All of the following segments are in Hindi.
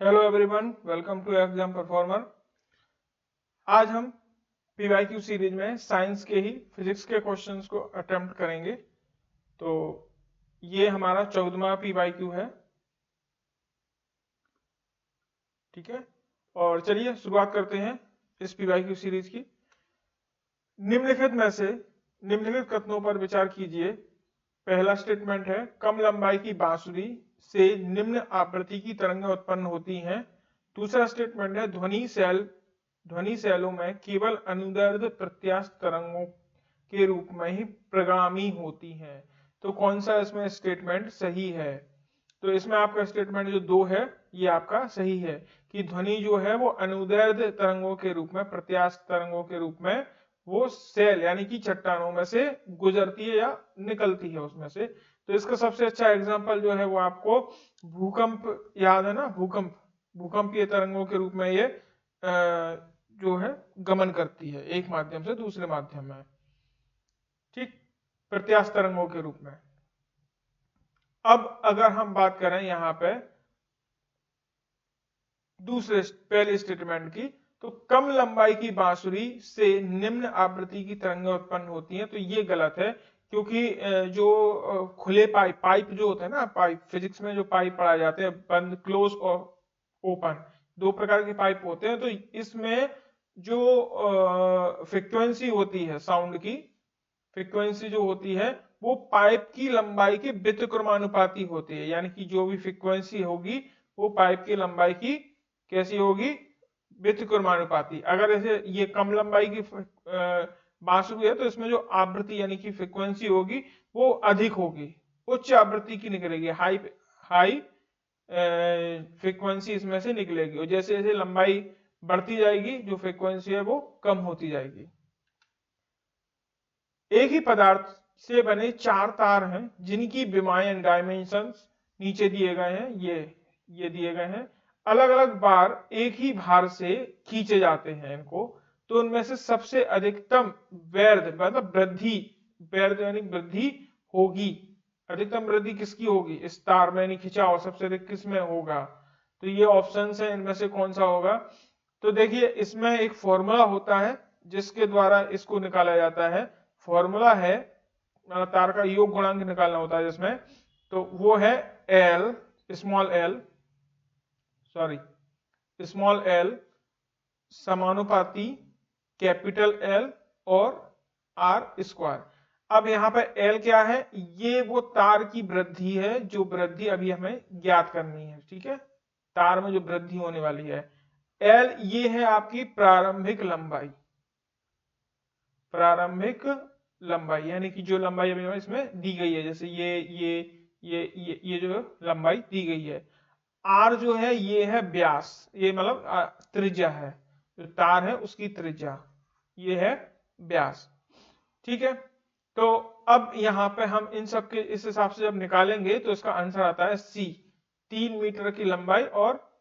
Hello everyone, welcome to Exam Performer. आज हम पीवाईक्यू सीरीज में साइंस के ही फिजिक्स के क्वेश्चंस को अटेम्प्ट करेंगे। तो ये हमारा 14वां पीवाईक्यू है। ठीक है, और चलिए शुरुआत करते हैं इस पीवाईक्यू सीरीज की। निम्नलिखित में से निम्नलिखित कथनों पर विचार कीजिए। पहला स्टेटमेंट है, कम लंबाई की बांसुरी से निम्न आवृत्ति की तरंगें उत्पन्न होती हैं। दूसरा स्टेटमेंट है, ध्वनि शैलों में केवल अनुदैर्ध्य प्रत्यास्थ तरंगों के रूप में ही प्रगामी होती हैं। तो कौन सा इसमें स्टेटमेंट सही है? तो इसमें आपका स्टेटमेंट जो 2 है ये आपका सही है कि ध्वनि जो है वो अनुदैर्ध्य तरंगों के रूप में, प्रत्यास्थ तरंगों के रूप में वो सेल यानी कि चट्टानों में से गुजरती है या निकलती है उसमें से। तो इसका सबसे अच्छा एग्जांपल जो है वो आपको भूकंप याद है ना। भूकंपीय तरंगों के रूप में ये जो है गमन करती है एक माध्यम से दूसरे माध्यम में, ठीक, प्रत्यास्थ तरंगों के रूप में। अब अगर हम बात करें यहां पे पहले स्टेटमेंट की, तो कम लंबाई की बांसुरी से निम्न आवृत्ति की तरंगें उत्पन्न होती हैं, तो ये गलत है। क्योंकि जो खुले पाइप जो होते हैं ना, पाइप फिजिक्स में जो पाइप पढ़ाए जाते हैं, बंद, क्लोज और ओपन, 2 प्रकार के पाइप होते हैं। तो इसमें जो फ्रीक्वेंसी होती है, साउंड की फ्रीक्वेंसी जो होती है वो पाइप की लंबाई के व्युत्क्रमानुपाती होती है। यानी कि जो भी फ्रीक्वेंसी होगी वो पाइप की लंबाई की कैसी होगी? व्युत्क्रमानुपाती। अगर ऐसे ये कम लंबाई की बांसुरी है तो इसमें जो आवृत्ति यानी कि फ्रीक्वेंसी होगी वो अधिक होगी, उच्च आवृत्ति की निकलेगी, हाई फ्रीक्वेंसी इसमें से निकलेगी। और जैसे जैसे लंबाई बढ़ती जाएगी जो फ्रीक्वेंसी है वो कम होती जाएगी। एक ही पदार्थ से बने 4 तार हैं जिनकी विमायन डायमेंशंस नीचे दिए गए हैं, ये दिए गए हैं। अलग अलग बार एक ही भार से खींचे जाते हैं इनको। तो उनमें से सबसे अधिकतम वैर्ध मतलब वैर्ध यानी वृद्धि होगी। अधिकतम वृद्धि किसकी होगी? इस तार में यानी खिंचाव सबसे अधिक किसमें होगा? तो ये ऑप्शन है, इनमें से कौन सा होगा? तो देखिए इसमें एक फॉर्मूला होता है जिसके द्वारा इसको निकाला जाता है। फॉर्मूला है, तार का योग गुणांक निकालना होता है जिसमें, तो वो है एल स्मॉल एल समानुपाती कैपिटल एल और आर स्क्वायर। अब यहाँ पे एल क्या है? ये वो तार की वृद्धि है, जो वृद्धि अभी हमें ज्ञात करनी है। ठीक है, तार में जो वृद्धि होने वाली है। एल ये है आपकी प्रारंभिक लंबाई यानी कि जो लंबाई अभी इसमें दी गई है, जैसे ये जो लंबाई दी गई है। आर जो है ये है व्यास, ये मतलब त्रिज्या है, जो तार है उसकी त्रिज्या, ये है व्यास। ठीक है, तो अब यहाँ पे हम इन सब के इस हिसाब से जब निकालेंगे तो इसका आंसर आता है सी, 3 मीटर की लंबाई और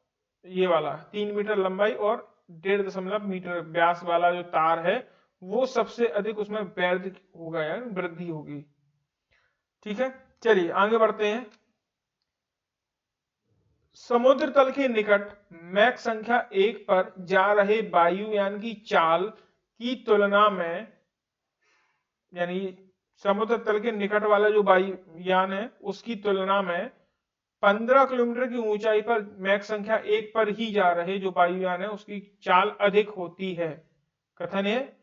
ये वाला 3 मीटर लंबाई और 1.5 मीटर व्यास वाला जो तार है वो सबसे अधिक उसमें वैर्ध होगा, यार वृद्धि होगी। ठीक है, चलिए आगे बढ़ते हैं। समुद्र तल के निकट मैक संख्या 1 पर जा रहे वायुयान की चाल की तुलना में, यानी समुद्र तल के निकट वाला जो वायुयान है उसकी तुलना में 15 किलोमीटर की ऊंचाई पर मैक संख्या 1 पर ही जा रहे जो वायुयान है उसकी चाल अधिक होती है। कथन है,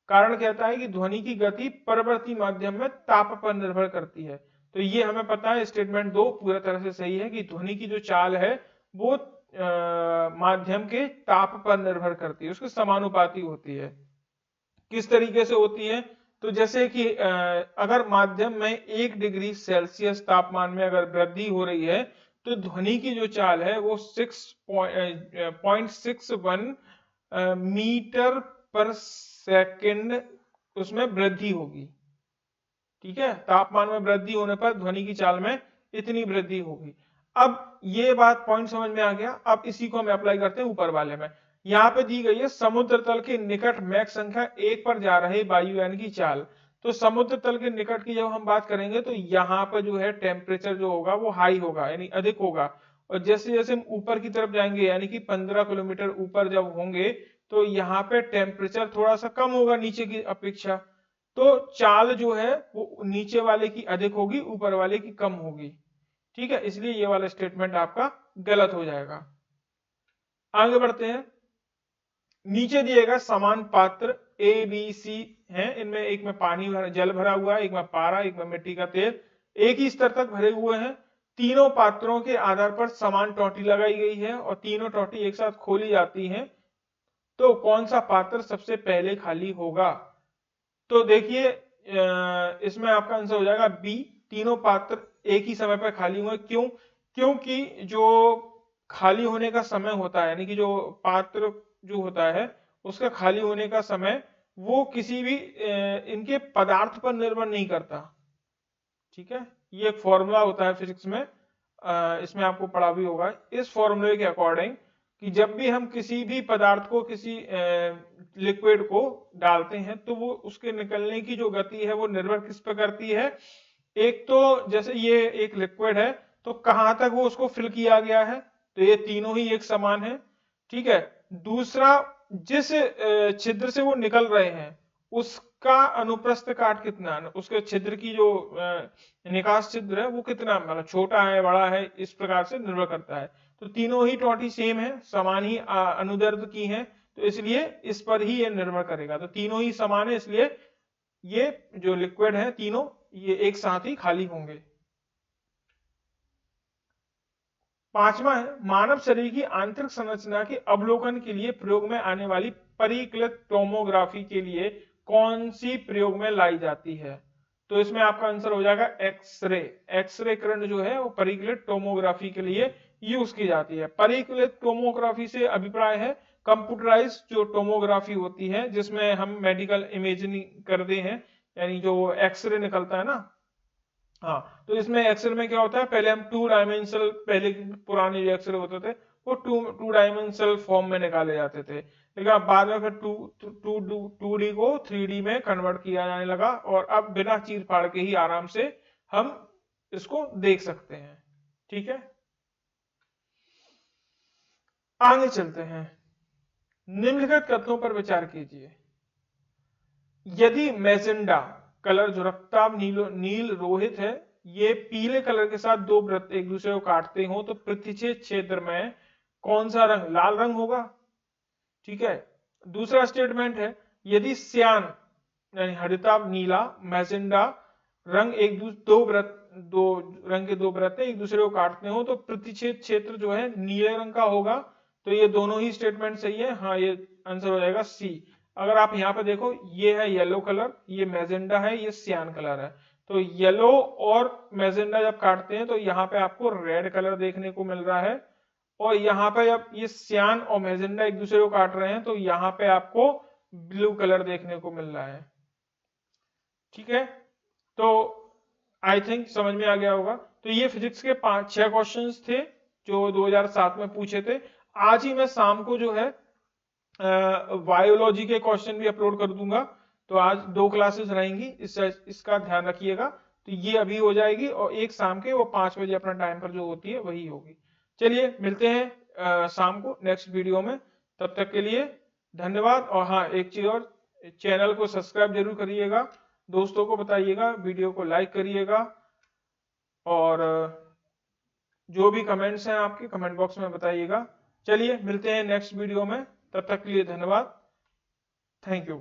कारण कहता है कि ध्वनि की गति परवर्ती माध्यम में ताप पर निर्भर करती है। तो ये हमें पता है, स्टेटमेंट 2 पूरी तरह से सही है कि ध्वनि की जो चाल है वो माध्यम के ताप पर निर्भर करती है, उसके समानुपाती होती है। किस तरीके से होती है? तो जैसे कि अगर माध्यम में 1 डिग्री सेल्सियस तापमान में अगर वृद्धि हो रही है तो ध्वनि की जो चाल है वो 6.61 मीटर पर सेकंड उसमें वृद्धि होगी। ठीक है, तापमान में वृद्धि होने पर ध्वनि की चाल में इतनी वृद्धि होगी। अब ये बात पॉइंट समझ में आ गया। अब इसी को हम अप्लाई करते हैं ऊपर वाले में। यहाँ पे दी गई है समुद्र तल के निकट मैक संख्या 1 पर जा रहे वायुयान की चाल। तो समुद्र तल के निकट की जब हम बात करेंगे तो यहाँ पर जो है टेम्परेचर जो होगा वो हाई होगा यानी अधिक होगा, और जैसे जैसे हम ऊपर की तरफ जाएंगे यानी कि 15 किलोमीटर ऊपर जब होंगे तो यहाँ पे टेम्परेचर थोड़ा सा कम होगा नीचे की अपेक्षा, तो चाल जो है वो नीचे वाले की अधिक होगी, ऊपर वाले की कम होगी। ठीक है, इसलिए ये वाला स्टेटमेंट आपका गलत हो जाएगा। आगे बढ़ते हैं। नीचे दिएगा समान पात्र ए बी सी हैं, इनमें एक में पानी जल भरा हुआ है, एक में पारा, एक में मिट्टी का तेल, एक ही स्तर तक भरे हुए हैं। तीनों पात्रों के आधार पर समान टोटी लगाई गई है और तीनों टोटी एक साथ खोली जाती हैं, तो कौन सा पात्र सबसे पहले खाली होगा? तो देखिए इसमें आपका आंसर हो जाएगा बी, तीनों पात्र एक ही समय पर खाली हुए। क्यों? क्योंकि जो खाली होने का समय होता है, यानी कि जो पात्र जो होता है उसका खाली होने का समय वो किसी भी इनके पदार्थ पर निर्भर नहीं करता। ठीक है, ये एक फॉर्मूला होता है फिजिक्स में, इसमें आपको पढ़ा भी होगा। इस फॉर्मूले के अकॉर्डिंग कि जब भी हम किसी भी पदार्थ को, किसी लिक्विड को डालते हैं तो वो उसके निकलने की जो गति है वो निर्भर किस पर करती है? एक तो जैसे ये एक लिक्विड है तो कहां तक वो उसको फिल किया गया है, तो ये तीनों ही एक समान है। ठीक है, दूसरा जिस छिद्र से वो निकल रहे हैं उसका अनुप्रस्थ काट कितना है, उसके छिद्र की जो निकास छिद्र है वो कितना, मतलब छोटा है बड़ा है, इस प्रकार से निर्भर करता है। तो तीनों ही टोटी सेम है, समान ही अनुदैर्ध्य की है, तो इसलिए इस पर ही ये निर्भर करेगा। तो तीनों ही समान है, इसलिए ये जो लिक्विड है तीनों ये एक साथ ही खाली होंगे। पांचवा है, मानव शरीर की आंतरिक संरचना के अवलोकन के लिए प्रयोग में आने वाली परिकलित टोमोग्राफी के लिए कौन सी प्रयोग में लाई जाती है? तो इसमें आपका आंसर हो जाएगा एक्सरे। एक्सरे किरण जो है वो परिकलित टोमोग्राफी के लिए यूज की जाती है। परिकलित टोमोग्राफी से अभिप्राय है कंप्यूटराइज जो टोमोग्राफी होती है जिसमें हम मेडिकल इमेजिंग करते हैं, यानी जो एक्सरे निकलता है ना। हाँ, तो इसमें एक्सरे में क्या होता है, पहले हम 2 डायमेंशनल, पहले पुराने जो एक्सरे होते थे वो टू डायमेंशनल फॉर्म में निकाले जाते थे, लेकिन अब बाद में फिर टू डी को 3D में कन्वर्ट किया जाने लगा और अब बिना चीर फाड़ के ही आराम से हम इसको देख सकते हैं। ठीक है, आगे चलते हैं। निम्नलिखित कथनों पर विचार कीजिए। यदि मैजेंडा कलर जो रक्तताप नील रोहित है, ये पीले कलर के साथ दो वृत्त एक दूसरे को काटते हो तो प्रतिच्छेद क्षेत्र में कौन सा रंग, लाल रंग होगा। ठीक है, दूसरा स्टेटमेंट है, यदि सियान यानी हरिताभ नीला, मैजेंडा रंग दो रंग के दो वृत्त एक दूसरे को काटते हो तो प्रतिच्छेद क्षेत्र जो है नीले रंग का होगा। तो ये दोनों ही स्टेटमेंट सही है, हाँ ये आंसर हो जाएगा सी। अगर आप यहाँ पे देखो, ये है येलो कलर, ये मैजेंडा है, ये सियान कलर है, तो येलो और मैजेंडा जब काटते हैं तो यहाँ पे आपको रेड कलर देखने को मिल रहा है, और यहाँ पे जब ये सियान और मैजेंडा एक दूसरे को काट रहे हैं तो यहाँ पे आपको ब्लू कलर देखने को मिल रहा है। ठीक है, तो आई थिंक समझ में आ गया होगा। तो ये फिजिक्स के 5-6 क्वेश्चंस थे जो 2007 में पूछे थे। आज ही मैं शाम को जो है बायोलॉजी के क्वेश्चन भी अपलोड कर दूंगा, तो आज 2 क्लासेस रहेंगी, इसका ध्यान रखिएगा। तो ये अभी हो जाएगी और एक शाम के वो 5 बजे अपना टाइम पर जो होती है वही होगी। चलिए मिलते हैं शाम को नेक्स्ट वीडियो में, तब तक के लिए धन्यवाद। और हाँ, एक चीज और, चैनल को सब्सक्राइब जरूर करिएगा, दोस्तों को बताइएगा, वीडियो को लाइक करिएगा, और जो भी कमेंट्स हैं आपके कमेंट बॉक्स में बताइएगा। चलिए मिलते हैं नेक्स्ट वीडियो में, तब तक के लिए धन्यवाद, थैंक यू।